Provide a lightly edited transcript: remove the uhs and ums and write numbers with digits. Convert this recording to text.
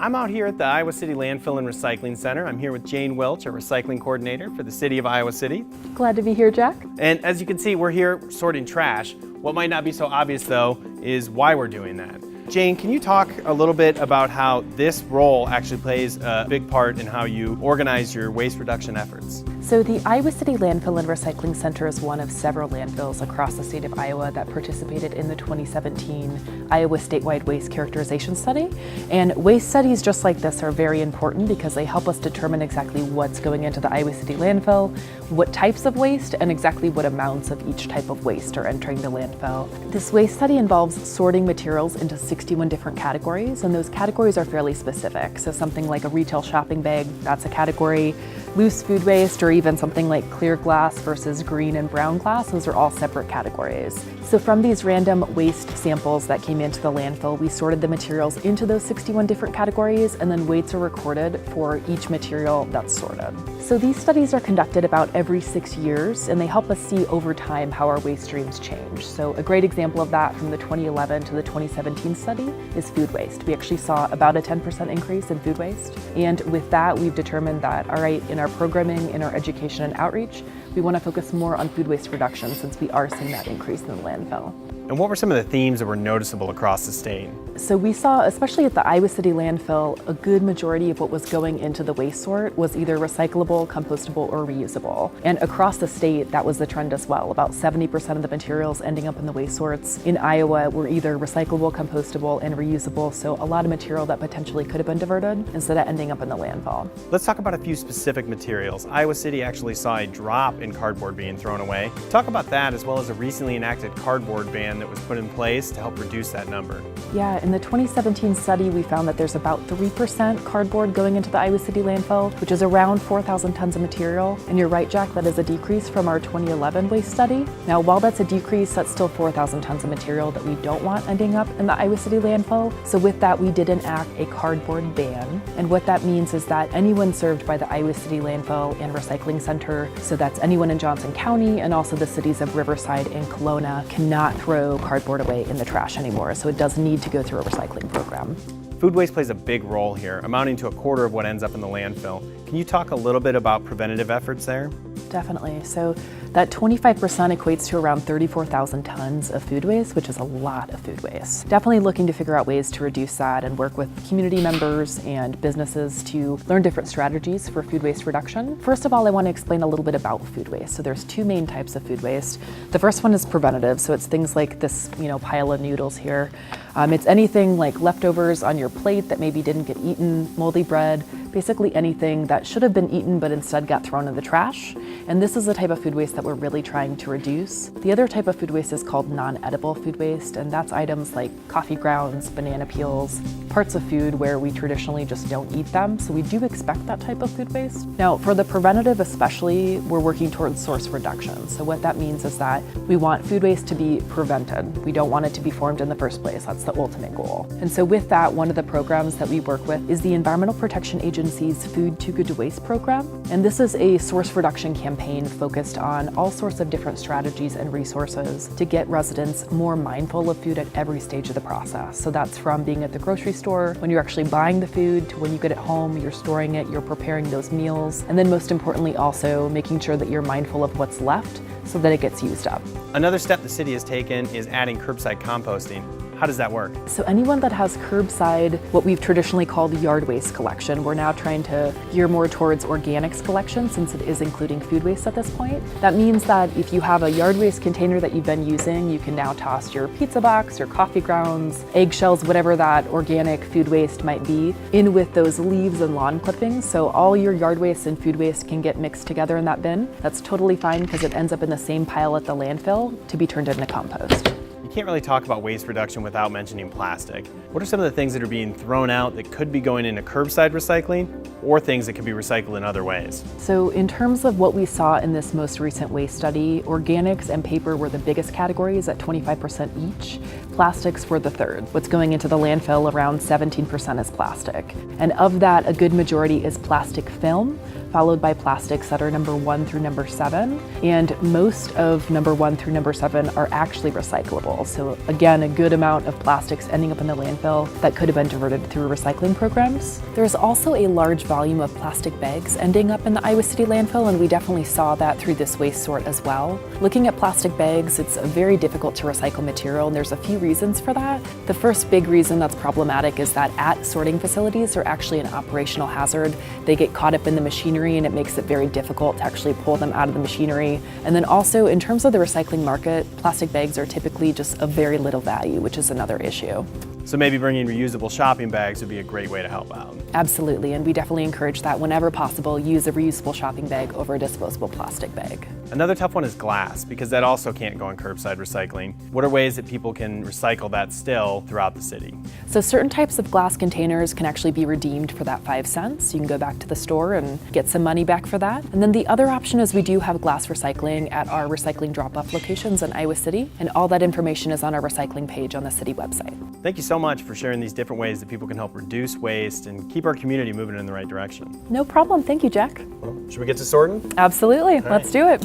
I'm out here at the Iowa City Landfill and Recycling Center. I'm here with Jane Welch, a recycling coordinator for the City of Iowa City. Glad to be here, Jack. And as you can see, we're here sorting trash. What might not be so obvious, though, is why we're doing that. Jane, can you talk a little bit about how this role actually plays a big part in how you organize your waste reduction efforts? So the Iowa City Landfill and Recycling Center is one of several landfills across the state of Iowa that participated in the 2017 Iowa Statewide Waste Characterization Study. And waste studies just like this are very important because they help us determine exactly what's going into the Iowa City landfill, what types of waste, and exactly what amounts of each type of waste are entering the landfill. This waste study involves sorting materials into 61 different categories, and those categories are fairly specific. So something like a retail shopping bag, that's a category. Loose food waste, or even something like clear glass versus green and brown glass, those are all separate categories. So from these random waste samples that came into the landfill, we sorted the materials into those 61 different categories, and then weights are recorded for each material that's sorted. So these studies are conducted about every 6 years, and they help us see over time how our waste streams change. So a great example of that from the 2011 to the 2017 study is food waste. We actually saw about a 10% increase in food waste. And with that, we've determined that, all right, in our programming, in our education and outreach, we want to focus more on food waste reduction since we are seeing that increase in the landfill. And what were some of the themes that were noticeable across the state? So we saw, especially at the Iowa City landfill, a good majority of what was going into the waste sort was either recyclable, compostable, or reusable. And across the state, that was the trend as well. About 70% of the materials ending up in the waste sorts in Iowa were either recyclable, compostable, and reusable. So a lot of material that potentially could have been diverted instead of ending up in the landfill. Let's talk about a few specific materials. Iowa City actually saw a drop in cardboard being thrown away. Talk about that as well as a recently enacted cardboard ban that was put in place to help reduce that number. Yeah, in the 2017 study, we found that there's about 3% cardboard going into the Iowa City landfill, which is around 4,000 tons of material. And you're right, Jack, that is a decrease from our 2011 waste study. Now, while that's a decrease, that's still 4,000 tons of material that we don't want ending up in the Iowa City landfill. So with that, we did enact a cardboard ban. And what that means is that anyone served by the Iowa City landfill and recycling center, so that's anyone in Johnson County and also the cities of Riverside and Kelowna, cannot throw cardboard away in the trash anymore. So it does need to go through a recycling program. Food waste plays a big role here, amounting to a quarter of what ends up in the landfill. Can you talk a little bit about preventative efforts there? Definitely. So that 25% equates to around 34,000 tons of food waste, which is a lot of food waste. Definitely looking to figure out ways to reduce that and work with community members and businesses to learn different strategies for food waste reduction. First of all, I want to explain a little bit about food waste. So there's two main types of food waste. The first one is preventative. So it's things like this, pile of noodles here. It's anything like leftovers on your plate that maybe didn't get eaten, moldy bread, basically anything that should have been eaten but instead got thrown in the trash. And this is the type of food waste that we're really trying to reduce. The other type of food waste is called non-edible food waste, and that's items like coffee grounds, banana peels, parts of food where we traditionally just don't eat them, so we do expect that type of food waste. Now, for the preventative especially, we're working towards source reduction. So what that means is that we want food waste to be prevented. We don't want it to be formed in the first place. That's the ultimate goal. And so with that, one of the programs that we work with is the Environmental Protection Agency's Food Too Good to Waste program. And this is a source reduction campaign focused on all sorts of different strategies and resources to get residents more mindful of food at every stage of the process. So that's from being at the grocery store, when you're actually buying the food, to when you get it home, you're storing it, you're preparing those meals, and then most importantly also making sure that you're mindful of what's left so that it gets used up. Another step the city has taken is adding curbside composting. How does that work? So anyone that has curbside, what we've traditionally called yard waste collection, we're now trying to gear more towards organics collection since it is including food waste at this point. That means that if you have a yard waste container that you've been using, you can now toss your pizza box, your coffee grounds, eggshells, whatever that organic food waste might be, in with those leaves and lawn clippings. So all your yard waste and food waste can get mixed together in that bin. That's totally fine because it ends up in the same pile at the landfill to be turned into compost. You can't really talk about waste reduction without mentioning plastic. What are some of the things that are being thrown out that could be going into curbside recycling or things that could be recycled in other ways? So in terms of what we saw in this most recent waste study, organics and paper were the biggest categories at 25% each. Plastics were the third. What's going into the landfill, around 17% is plastic. And of that, a good majority is plastic film, followed by plastics that are number 1 through number 7. And most of number 1 through number 7 are actually recyclable. So again, a good amount of plastics ending up in the landfill that could have been diverted through recycling programs. There's also a large volume of plastic bags ending up in the Iowa City landfill, and we definitely saw that through this waste sort as well. Looking at plastic bags, it's a very difficult to recycle material, and there's a few reasons for that. The first big reason that's problematic is that at sorting facilities are actually an operational hazard. They get caught up in the machinery and it makes it very difficult to actually pull them out of the machinery. And then also in terms of the recycling market, plastic bags are typically just of very little value, which is another issue. So maybe bringing reusable shopping bags would be a great way to help out. Absolutely, and we definitely encourage that whenever possible, use a reusable shopping bag over a disposable plastic bag. Another tough one is glass, because that also can't go in curbside recycling. What are ways that people can recycle that still throughout the city? So certain types of glass containers can actually be redeemed for that 5 cents. You can go back to the store and get some money back for that. And then the other option is we do have glass recycling at our recycling drop-off locations in Iowa City, and all that information is on our recycling page on the city website. Thank you so much for sharing these different ways that people can help reduce waste and keep our community moving in the right direction. No problem. Thank you, Jack. Well, should we get to sorting? Absolutely. Let's do it.